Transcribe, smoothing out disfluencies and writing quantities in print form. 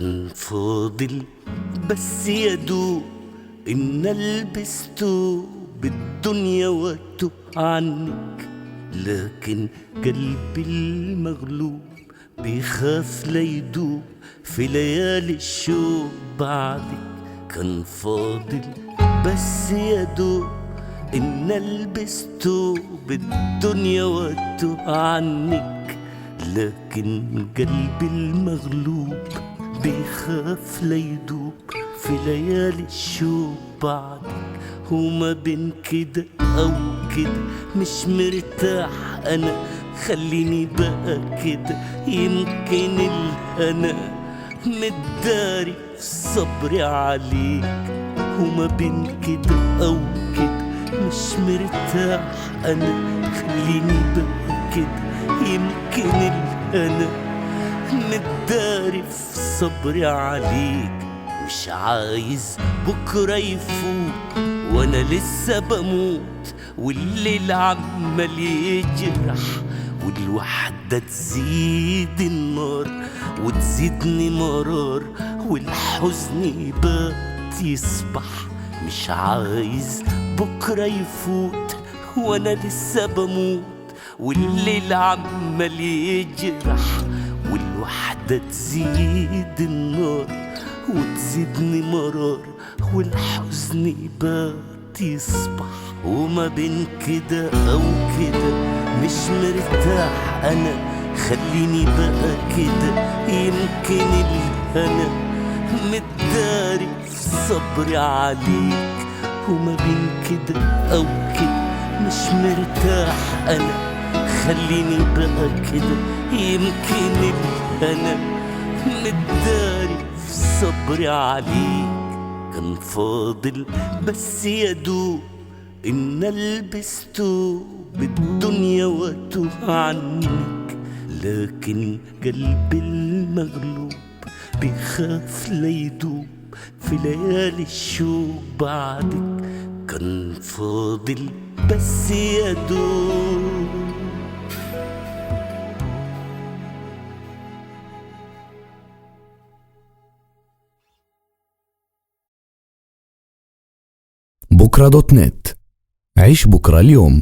كان فاضل بس يدوب إن ألبس توب الدنيا واتوب عنك، لكن قلبي المغلوب بيخاف لا يدوب في ليالي الشوق بعدك. كان فاضل بس يدوب إن ألبس توب الدنيا واتوب عنك، لكن قلبي المغلوب بيخاف لا يدوب في ليالي الشوق بعدك. وما بين كده أو كده مش مرتاح أنا، خليني بقى كده يمكن الهنا متداري في صبري عليك. وما بين كده أو كده مش مرتاح أنا، خليني بقى كده يمكن الهنا متداري في صبري عليك. مش عايز بكرة يفوت وانا لسه بموت، والليل عمال يجرح، والوحدة تزيد النار وتزيدني مرار، والحزن يبات يصبح. مش عايز بكرة يفوت وانا لسه بموت، والليل عمال يجرح، والوحدة تزيد النار وتزيدني مرار، والحزن يبات يصبح. وما بين كده أو كده مش مرتاح أنا، خليني بقى كده يمكن الهنا متداري في صبري عليك. وما بين كده أو كده مش مرتاح أنا، خليني بقى كده يمكن الهنا متداري في صبري عليك. كان فاضل بس يدوب إن ألبس توب الدنيا واتوب عنك، لكن قلبي المغلوب بيخاف لا يدوب في ليالي الشوق بعدك. كان فاضل بس يدوب. بكرة دوت نت. عيش بكرة اليوم.